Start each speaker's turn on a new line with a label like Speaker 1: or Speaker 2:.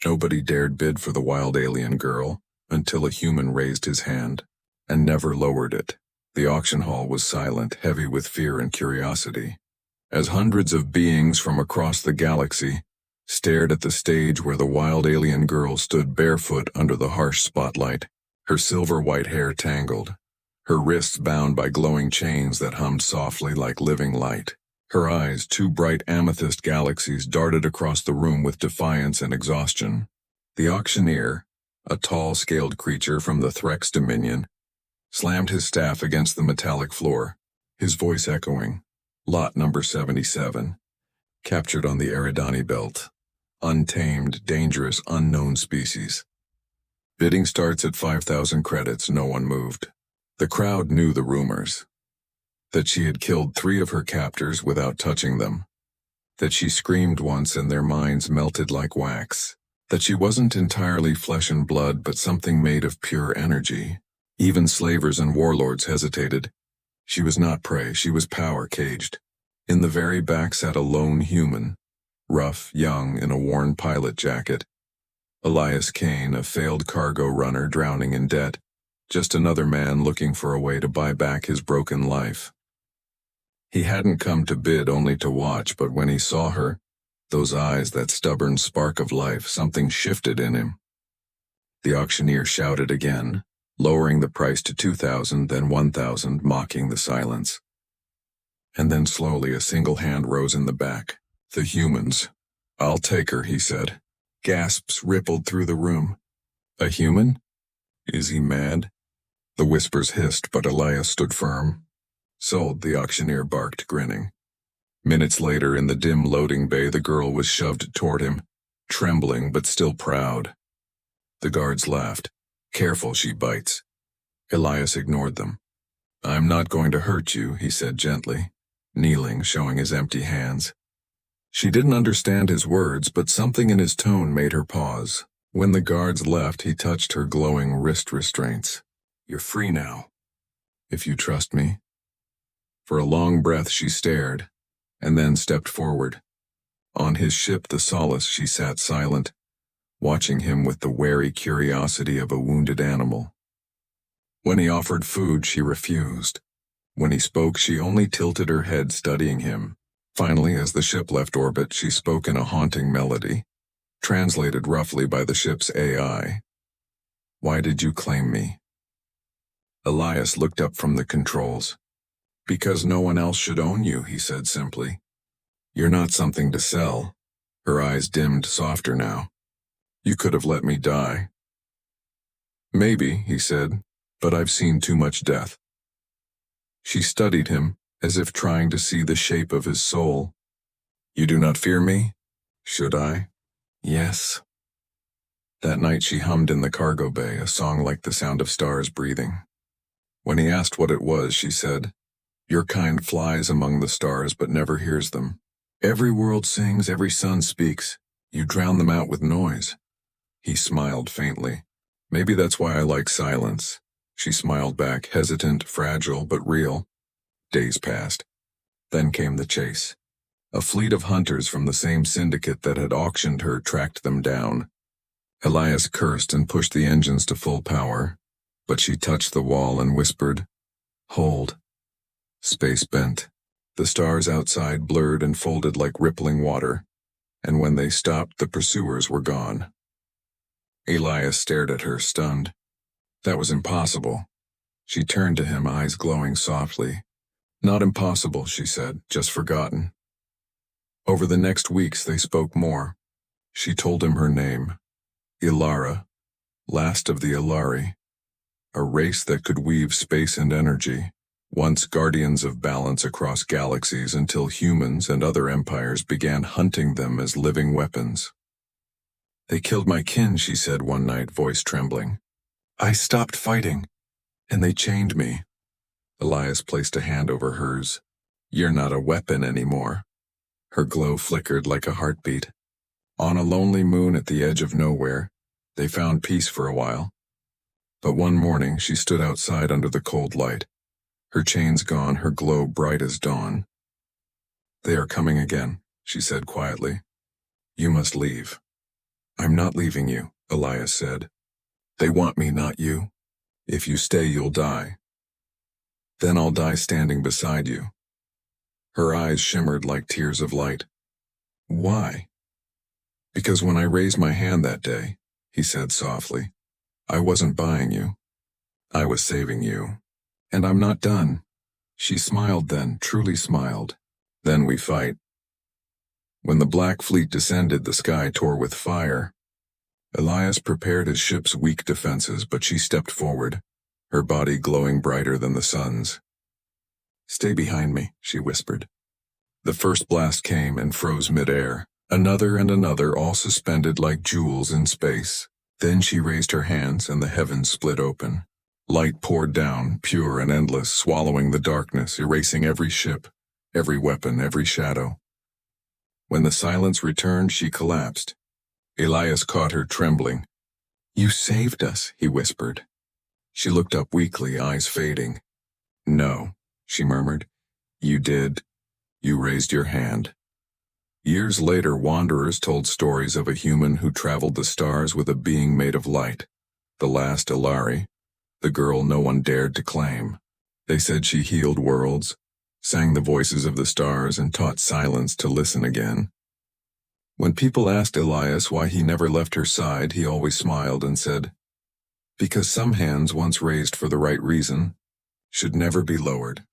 Speaker 1: Nobody dared bid for the wild alien girl until a human raised his hand and never lowered it. The auction hall was silent, heavy with fear and curiosity, as hundreds of beings from across the galaxy stared at the stage where the wild alien girl stood barefoot under the harsh spotlight, her silver-white hair tangled, her wrists bound by glowing chains that hummed softly like living light. Her eyes, two bright amethyst galaxies, darted across the room with defiance and exhaustion. The auctioneer, a tall, scaled creature from the Threx Dominion, slammed his staff against the metallic floor, his voice echoing, "Lot number 77, captured on the Eridani belt. Untamed, dangerous, unknown species. Bidding starts at 5,000 credits." No one moved. The crowd knew the rumors. That she had killed 3 of her captors without touching them. That she screamed once and their minds melted like wax. That she wasn't entirely flesh and blood but something made of pure energy. Even slavers and warlords hesitated. She was not prey, she was power caged. In the very back sat a lone human, rough, young, in a worn pilot jacket. Elias Kane, a failed cargo runner drowning in debt. Just another man looking for a way to buy back his broken life. He hadn't come to bid, only to watch, but when he saw her, those eyes, that stubborn spark of life, something shifted in him. The auctioneer shouted again, lowering the price to 2,000, then 1,000, mocking the silence. And then slowly a single hand rose in the back. "The humans. I'll take her," he said. Gasps rippled through the room. "A human? Is he mad?" The whispers hissed, but Elias stood firm. "Sold," the auctioneer barked, grinning. Minutes later, in the dim loading bay, the girl was shoved toward him, trembling but still proud. The guards laughed. "Careful, she bites." Elias ignored them. "I'm not going to hurt you," he said gently, kneeling, showing his empty hands. She didn't understand his words, but something in his tone made her pause. When the guards left, he touched her glowing wrist restraints. "You're free now, if you trust me." For a long breath she stared, and then stepped forward. On his ship, the Solace, she sat silent, watching him with the wary curiosity of a wounded animal. When he offered food, she refused. When he spoke, she only tilted her head, studying him. Finally, as the ship left orbit, she spoke in a haunting melody, translated roughly by the ship's AI. "Why did you claim me?" Elias looked up from the controls. "Because no one else should own you," he said simply. "You're not something to sell." Her eyes dimmed softer now. "You could have let me die." "Maybe," he said, "but I've seen too much death." She studied him, as if trying to see the shape of his soul. "You do not fear me? Should I?" "Yes." That night she hummed in the cargo bay, a song like the sound of stars breathing. When he asked what it was, she said, "Your kind flies among the stars but never hears them. Every world sings, every sun speaks. You drown them out with noise." He smiled faintly. "Maybe that's why I like silence." She smiled back, hesitant, fragile, but real. Days passed. Then came the chase. A fleet of hunters from the same syndicate that had auctioned her tracked them down. Elias cursed and pushed the engines to full power, but she touched the wall and whispered, "Hold." Space bent. The stars outside blurred and folded like rippling water, and when they stopped, the pursuers were gone. Elias stared at her, stunned. That was impossible. She turned to him, eyes glowing softly. "Not impossible," she said, "just forgotten." Over the next weeks they spoke more. She told him her name. Ilara, last of the Ilari, a race that could weave space and energy, once guardians of balance across galaxies until humans and other empires began hunting them as living weapons. "They killed my kin," she said one night, voice trembling. "I stopped fighting, and they chained me." Elias placed a hand over hers. "You're not a weapon anymore." Her glow flickered like a heartbeat. On a lonely moon at the edge of nowhere, they found peace for a while. But one morning she stood outside under the cold light, her chains gone, her glow bright as dawn. "They are coming again," she said quietly. "You must leave." I'm not leaving you, Elias said. They want me, not you. If you stay, you'll die. Then I'll die standing beside you. Her eyes shimmered like tears of light. Why? Because when I raised my hand that day, he said softly, I wasn't buying you. I was saving you. And I'm not done. She smiled then, truly smiled. Then we fight. When the Black Fleet descended, the sky tore with fire. Elias prepared his ship's weak defenses, but she stepped forward, her body glowing brighter than the sun's. Stay behind me, she whispered. The first blast came and froze midair. Another and another, all suspended like jewels in space. Then she raised her hands and the heavens split open. Light poured down, pure and endless, swallowing the darkness, erasing every ship, every weapon, every shadow. When the silence returned, she collapsed. Elias caught her, trembling. You saved us, he whispered. She looked up weakly, eyes fading. No, she murmured. You did. You raised your hand. Years later, wanderers told stories of a human who traveled the stars with a being made of light, the last Ilari, the girl no one dared to claim. They said she healed worlds, sang the voices of the stars, and taught silence to listen again. When people asked Elias why he never left her side, he always smiled and said, because some hands once raised for the right reason should never be lowered.